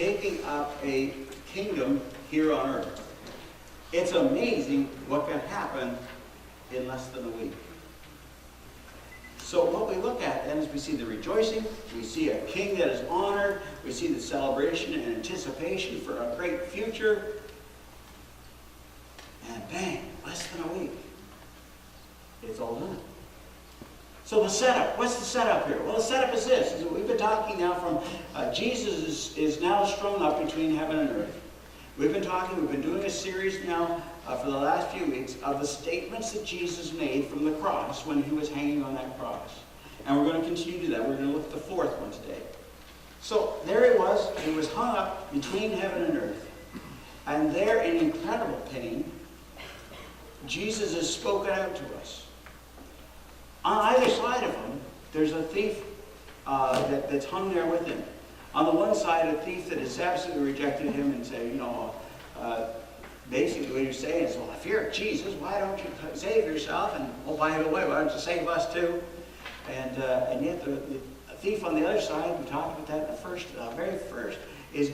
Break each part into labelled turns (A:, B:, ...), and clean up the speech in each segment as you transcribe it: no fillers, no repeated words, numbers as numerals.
A: taking up a kingdom here on earth. It's amazing what can happen in less than a week. So what we look at then is we see the rejoicing, we see a king that is honored, we see the celebration and anticipation for a great future, and bang, less than a week, it's all done. So the setup, what's the setup here? Well, the setup is this, is that we've been talking now from, Jesus is now strung up between heaven and earth. We've been doing a series now for the last few weeks of the statements that Jesus made from the cross when he was hanging on that cross. And we're going to continue to do that. We're going to look at the fourth one today. So there he was hung up between heaven and earth. And there in incredible pain, Jesus has spoken out to us. On either side of him, there's a thief that's hung there with him. On the one side, a thief that has absolutely rejected him and say, basically what he's saying is, well, if you're Jesus, why don't you save yourself? And, oh, by the way, why don't you save us too? And yet the thief on the other side, we talked about that in the very first, is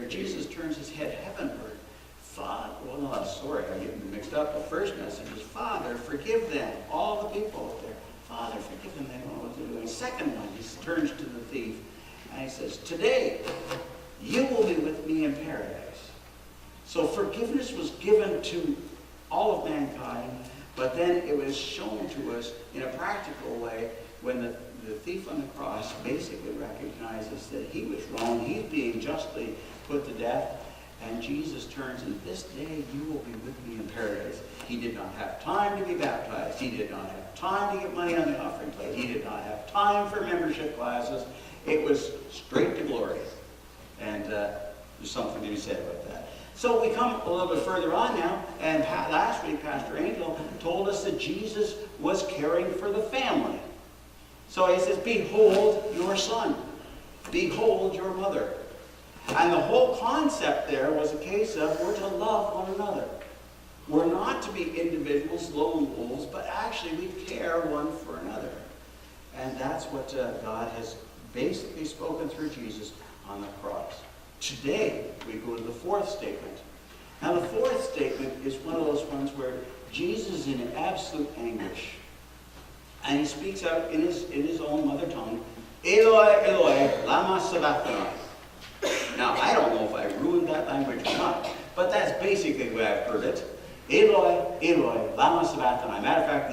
A: Jesus turns his head heavenward. I'm getting mixed up. The first message is, Father, forgive them, all the people up there. Father, forgive them, they don't know what they're doing. Second one, he turns to the thief. And he says, today, you will be with me in paradise. So forgiveness was given to all of mankind, but then it was shown to us in a practical way when the thief on the cross basically recognizes that he was wrong. He's being justly put to death. And Jesus turns, and this day you will be with me in paradise. He did not have time to be baptized. He did not have time to get money on the offering plate. He did not have time for membership classes. It was straight to glory. And there's something to be said about that. So we come a little bit further on now, and last week Pastor Angel told us that Jesus was caring for the family. So he says, behold your son. Behold your mother. And the whole concept there was a case of we're to love one another. We're not to be individuals, lone wolves, but actually we care one for another. And that's what God has basically spoken through Jesus on the cross. Today, we go to the fourth statement. Now, the fourth statement is one of those ones where Jesus is in absolute anguish. And he speaks out in his own mother tongue, Eloi, Eloi, lama sabachthani. Now, I don't know if I ruined that language or not, but that's basically the way I've heard it. Eloi, Eloi, lama sabachthani. Matter of fact,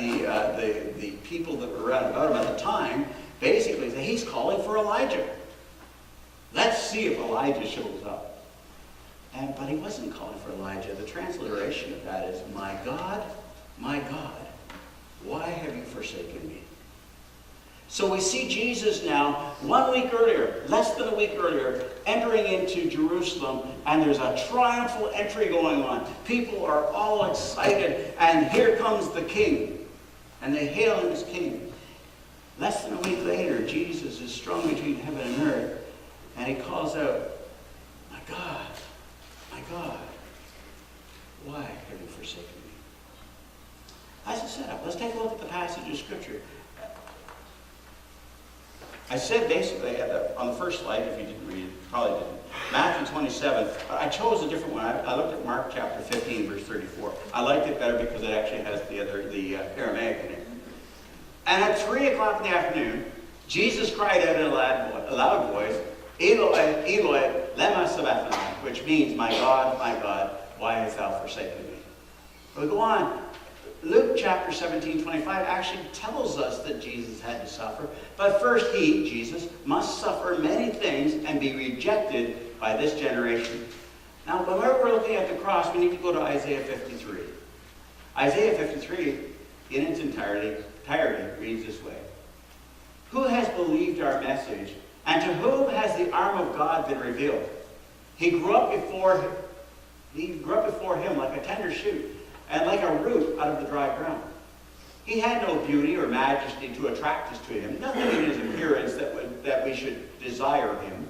A: the people that were around about him at the time basically say he's calling for Elijah. Let's see if Elijah shows up. But he wasn't calling for Elijah. The transliteration of that is, my God, why have you forsaken me? So we see Jesus now, 1 week earlier, less than a week earlier, entering into Jerusalem, and there's a triumphal entry going on. People are all excited, and here comes the king. And they hail him as king. Less than a week later, Jesus is strung between heaven and earth, and he calls out, my God, why have you forsaken me? That's the setup. Let's take a look at the passage of Scripture. I said basically on the first slide, if you didn't read it, probably didn't, Matthew 27. I chose a different one. I looked at Mark chapter 15, verse 34. I liked it better because it actually has the Aramaic in it. And at 3 o'clock in the afternoon, Jesus cried out in a loud voice, Eloi, Eloi, lema sabachthani, which means, my God, why hast thou forsaken me? We go on. Luke chapter 17, 25 actually tells us that Jesus had to suffer. But first he, Jesus, must suffer many things and be rejected by this generation. Now, whenever we're looking at the cross, we need to go to Isaiah 53. Isaiah 53, in its entirety, reads this way. Who has believed our message, and to whom has the arm of God been revealed? He grew up before him like a tender shoot, and like a root out of the dry ground. He had no beauty or majesty to attract us to him, nothing in his appearance that we should desire him.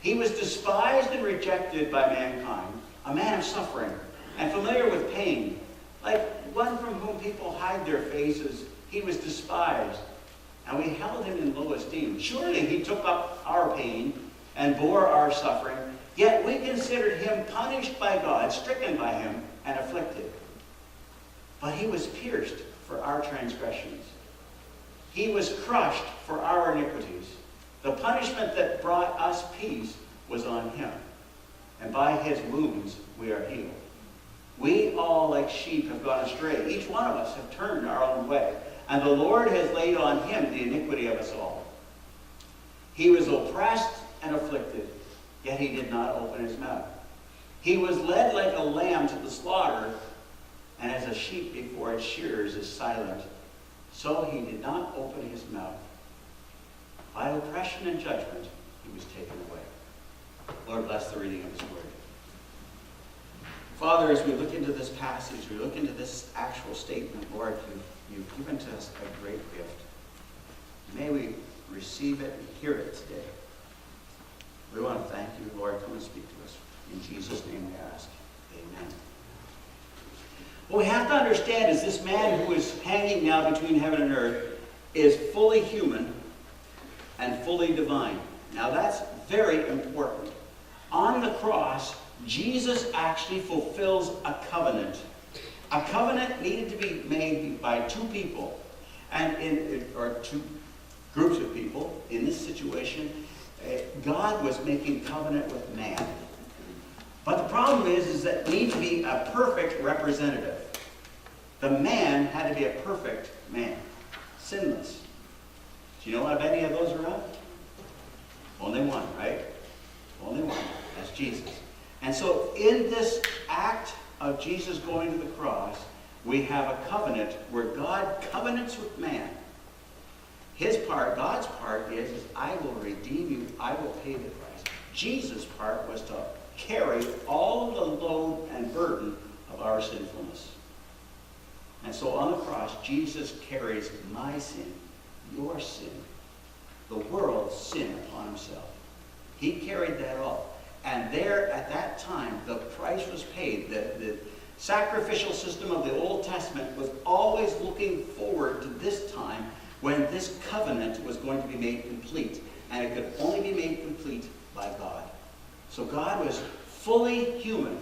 A: He was despised and rejected by mankind, a man of suffering, and familiar with pain. Like one from whom people hide their faces, he was despised, and we held him in low esteem. Surely he took up our pain and bore our suffering, yet we considered him punished by God, stricken by him, and afflicted. But he was pierced for our transgressions. He was crushed for our iniquities. The punishment that brought us peace was on him, and by his wounds we are healed. We all like sheep have gone astray. Each one of us have turned our own way, and the Lord has laid on him the iniquity of us all. He was oppressed and afflicted, yet he did not open his mouth. He was led like a lamb to the slaughter, and as a sheep before its shearers is silent, so he did not open his mouth. By oppression and judgment he was taken away. Lord, bless the reading of his word. Father, as we look into this passage, we look into this actual statement, Lord, you've given to us a great gift. May we receive it and hear it today. We want to thank you, Lord. Come and speak to us. In Jesus' name we ask. Amen. What we have to understand is this man who is hanging now between heaven and earth is fully human and fully divine. Now that's very important. On the cross, Jesus actually fulfills a covenant. A covenant needed to be made by two people, or two groups of people. In this situation, God was making covenant with man. But the problem is that it needed to be a perfect representative. The man had to be a perfect man, sinless. Do you know of any of those around? Only one, right? Only one. That's Jesus. And so in this act of Jesus going to the cross, we have a covenant where God covenants with man. His part, God's part is I will redeem you, I will pay the price. Jesus' part was to carry all of the load and burden of our sinfulness. And so on the cross, Jesus carries my sin, your sin, the world's sin upon himself. He carried that all. And there, at that time, the price was paid. The sacrificial system of the Old Testament was always looking forward to this time when this covenant was going to be made complete. And it could only be made complete by God. So God was fully human.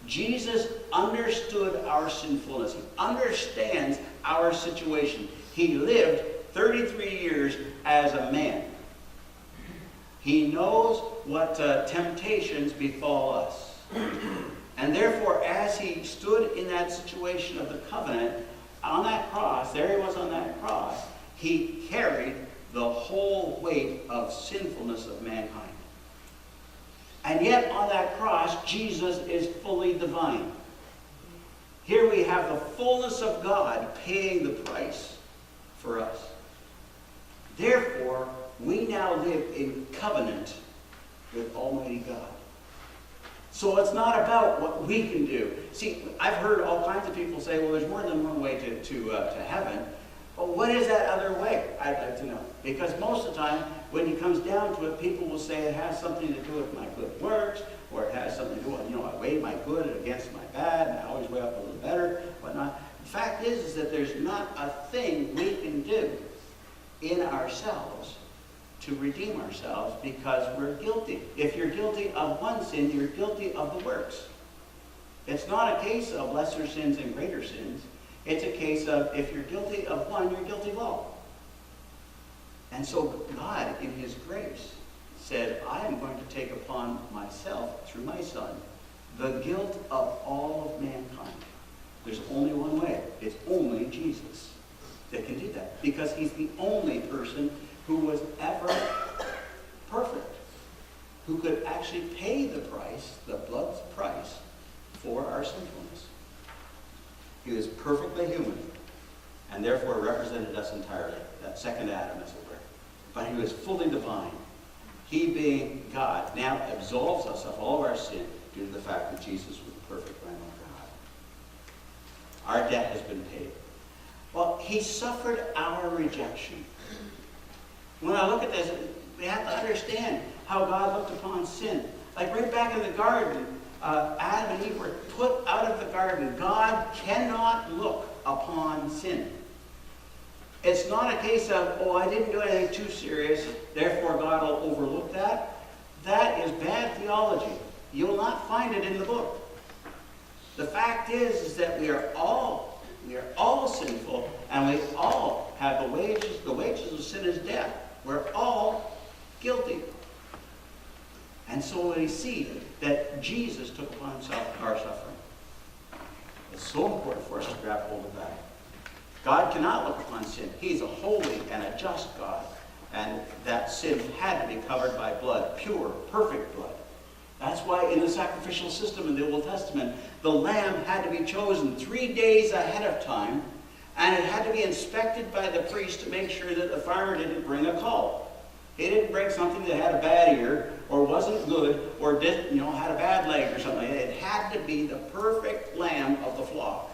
A: Jesus understood our sinfulness. He understands our situation. He lived 33 years as a man. He knows what temptations befall us. And therefore, as he stood in that situation of the covenant, on that cross, there he was on that cross, he carried the whole weight of sinfulness of mankind. And yet, on that cross, Jesus is fully divine. Here we have the fullness of God paying the price for us. Therefore, we now live in covenant with Almighty God. So it's not about what we can do. See, I've heard all kinds of people say, well, there's more than one way to heaven. But what is that other way? I'd like to know. Because most of the time, when it comes down to it, people will say it has something to do with my good works, or it has something to do with, I weigh my good against my bad, and I always weigh up a little better, whatnot. The fact is that there's not a thing we can do in ourselves to redeem ourselves because we're guilty. If you're guilty of one sin, you're guilty of the works. It's not a case of lesser sins and greater sins. It's a case of if you're guilty of one, you're guilty of all. And so God, in his grace, said, I am going to take upon myself, through my Son, the guilt of all of mankind. There's only one way. It's only Jesus that can do that. Because he's the only person who was ever perfect, who could actually pay the price, the blood's price, for our sinfulness. He was perfectly human, and therefore represented us entirely, that second Adam, as it were. But he was fully divine. He, being God, now absolves us of all of our sin due to the fact that Jesus was the perfect Lamb of God. Our debt has been paid. Well, he suffered our rejection. When I look at this, we have to understand how God looked upon sin. Like right back in the garden, Adam and Eve were put out of the garden. God cannot look upon sin. It's not a case of, I didn't do anything too serious, therefore God will overlook that. theology. You will not find it in the book. The fact is that we are all sinful, and we all have the wages. The wages of sin is death. We're all guilty. And so we see that Jesus took upon himself our suffering. It's so important for us to grab hold of that. God cannot look upon sin. He's a holy and a just God. And that sin had to be covered by blood, pure, perfect blood. That's why in the sacrificial system in the Old Testament, the lamb had to be chosen 3 days ahead of time, and it had to be inspected by the priest to make sure that the farmer didn't bring a colt. He didn't bring something that had a bad ear, or wasn't good, or didn't, had a bad leg or something. It had to be the perfect lamb of the flock.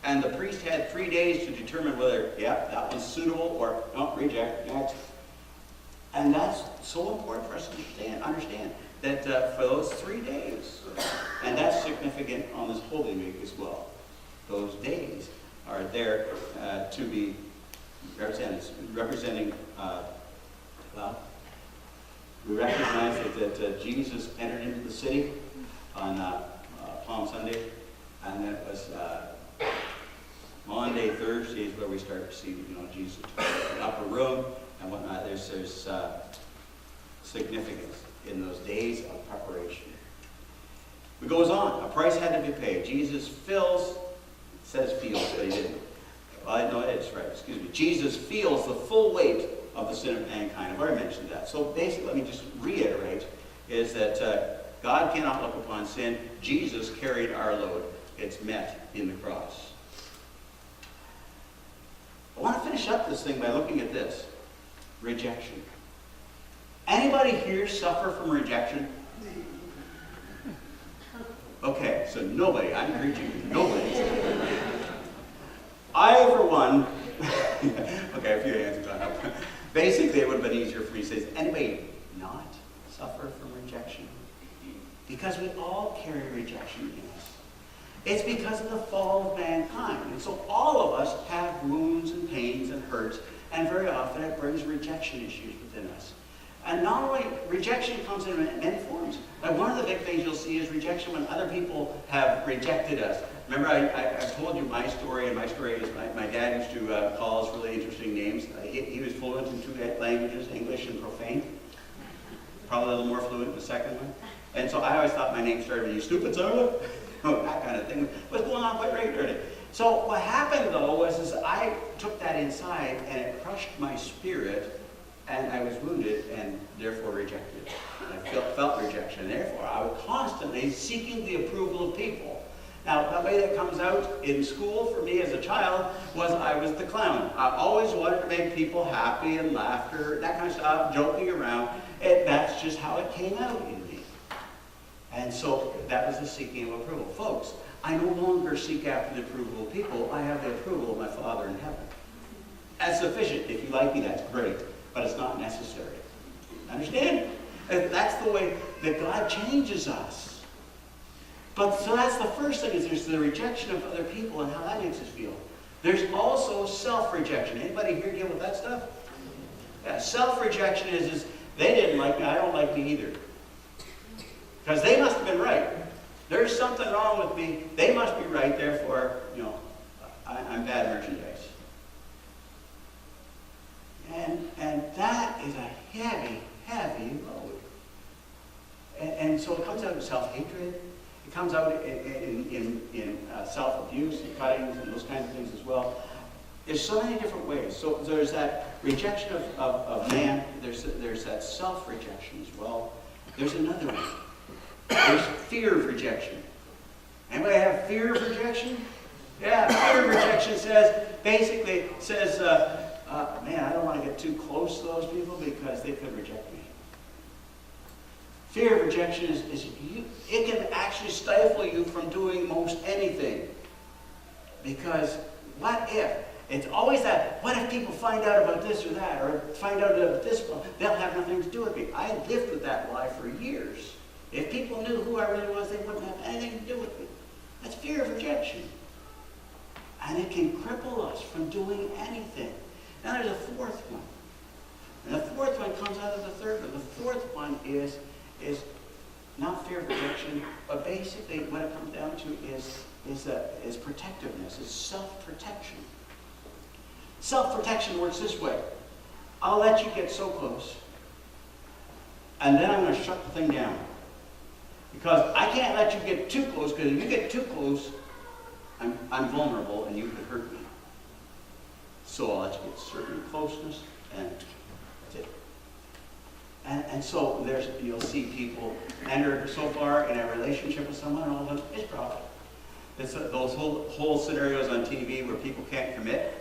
A: And the priest had 3 days to determine whether, that one's suitable, or no, reject, next. And that's so important for us to understand that for those 3 days, and that's significant on this Holy Week as well. Those days are there to be representing, we recognize that Jesus entered into the city on Palm Sunday, and that was Monday, Thursday is where we start to see, Jesus in the upper room and whatnot. There's significance in those days of preparation. It goes on. A price had to be paid. Jesus says feels, but he didn't. Well, no, it's right. Excuse me. Jesus feels the full weight of the sin of mankind. I've already mentioned that. So basically, let me just reiterate, is that God cannot look upon sin. Jesus carried our load. It's met in the cross. I want to finish up this thing by looking at this. Rejection. Anybody here suffer from rejection? Okay, so nobody. I'm preaching. Nobody. I, for one, okay, a few hands have gone up. Basically, it would have been easier for me to say, does anybody not suffer from rejection? Because we all carry rejection in us. It's because of the fall of mankind. And so all of us have wounds and pains and hurts, and very often it brings rejection issues within us. And not only, rejection comes in many forms. Like one of the big things you'll see is rejection when other people have rejected us. Remember, I told you my story, and my story is my dad used to call us really interesting names. He was fluent in 2 languages, English and profane. Probably a little more fluent in the second one. And so I always thought my name started with, "You stupid son of a," that kind of thing was going on quite regularly. So what happened, though, was I took that inside, and it crushed my spirit, and I was wounded and therefore rejected. I felt rejection. Therefore, I was constantly seeking the approval of people. Now, the way that comes out in school for me as a child was I was the clown. I always wanted to make people happy and laughter, that kind of stuff, joking around. And that's just how it came out in me. And so that was the seeking of approval. Folks, I no longer seek after the approval of people. I have the approval of my Father in heaven. That's sufficient. If you like me, that's great. But it's not necessary. Understand? And that's the way that God changes us. But so that's the first thing, is there's the rejection of other people and how that makes us feel. There's also self-rejection. Anybody here deal with that stuff? Yeah, self-rejection is they didn't like me, I don't like me either. Because they must have been right. There's something wrong with me. They must be right, therefore, I'm bad merchandise. And that is a heavy, heavy load. And so it comes out of self-hatred. It comes out in self-abuse and cuttings and those kinds of things as well. There's so many different ways. So there's that rejection of man. There's that self-rejection as well. There's another one. There's fear of rejection. Anybody have fear of rejection? Yeah, fear of rejection basically says, man, I don't want to get too close to those people because they could reject me. Fear of rejection it can actually stifle you from doing most anything. Because what if? It's always that, what if people find out about this or that, or find out about this one? They'll have nothing to do with me. I lived with that lie for years. If people knew who I really was, they wouldn't have anything to do with me. That's fear of rejection. And it can cripple us from doing anything. Now there's a fourth one. And the fourth one comes out of the third one. The fourth one is not fear of rejection, but basically what it comes down to is protectiveness, is self-protection. Self-protection works this way. I'll let you get so close, and then I'm going to shut the thing down. Because I can't let you get too close, because if you get too close, I'm vulnerable and you could hurt me. So I'll let you get certain closeness, and that's it. And so you'll see people enter so far in a relationship with someone, and all of a sudden, it's problem. It's those whole scenarios on TV where people can't commit.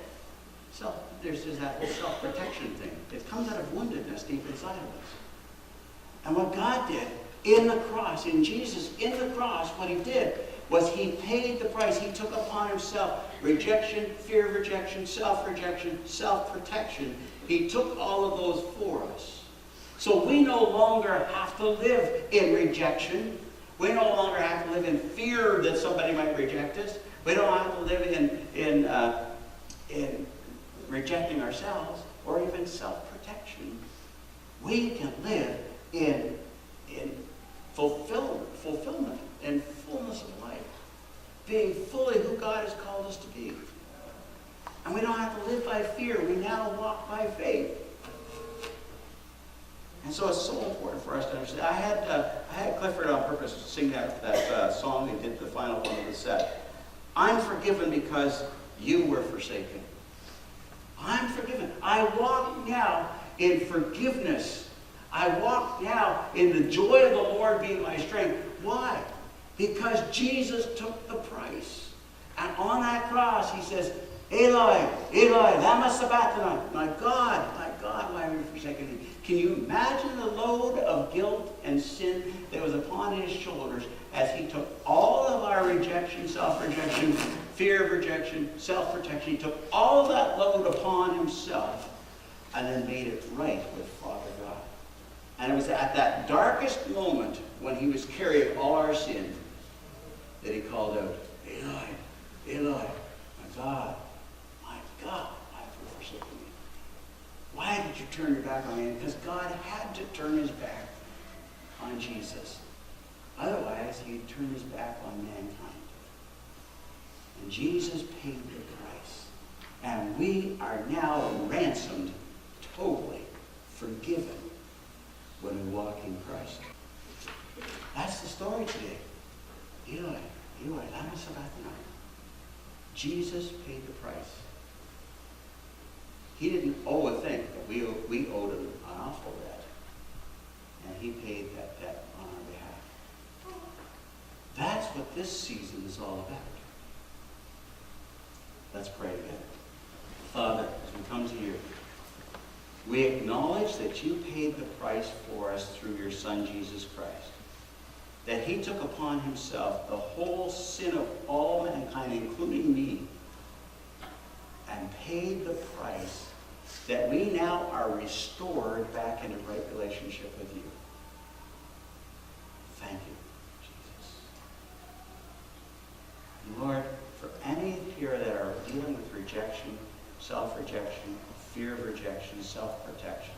A: So there's just that whole self-protection thing. It comes out of woundedness deep inside of us. And what God did in the cross, in Jesus, in the cross, what he did was he paid the price. He took upon himself rejection, fear of rejection, self-protection. He took all of those for us. So we no longer have to live in rejection. We no longer have to live in fear that somebody might reject us. We don't have to live in rejecting ourselves or even self-protection. We can live in fulfillment and fullness of life, being fully who God has called us to be. And we don't have to live by fear. We now walk by faith. And so it's so important for us to understand. I had Clifford on purpose sing that song they did, the final one of the set. I'm forgiven because you were forsaken. I'm forgiven. I walk now in forgiveness. I walk now in the joy of the Lord being my strength. Why? Because Jesus took the price. And on that cross, he says, Eloi, Eloi, lama sabachthani. My God, why have you forsaken me? Can you imagine the load of guilt and sin that was upon his shoulders as he took all of our rejection, self-rejection, fear of rejection, self-protection. He took all of that load upon himself and then made it right with Father God. And it was at that darkest moment when he was carrying all our sin that he called out, Eloi, Eloi, my God, why have you forsaken me? Why did you turn your back on me? Because God had to turn his back on Jesus. Otherwise, he'd turn his back on mankind. And Jesus paid the price. And we are now ransomed, totally forgiven when we walk in Christ. That's the story today. Eloi, Eloi, lama sabachthani. Jesus paid the price. He didn't owe a thing, but we owed him an awful debt. And he paid that debt on our behalf. That's what this season is all about. Let's pray together. Father, as we come to you, we acknowledge that you paid the price for us through your Son, Jesus Christ. That he took upon himself the whole sin of all mankind, including me, and paid the price that we now are restored back in a right relationship with you. Thank you, Jesus. And Lord, for any here that are dealing with rejection, self-rejection, fear of rejection, self-protection,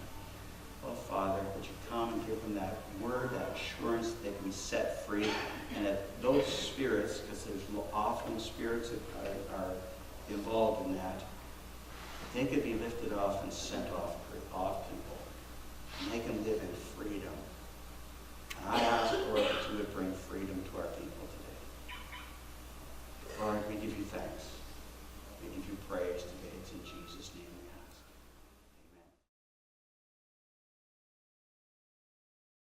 A: oh, Father, would you come and give them that word, that assurance that they can be set free, and that those spirits, because there's often spirits that are involved in that, they could be lifted off and sent off people, and they can live in freedom. And I ask, Lord, that you would bring freedom to our people today. Lord, we give you thanks. We give you praise today. It's in Jesus' name.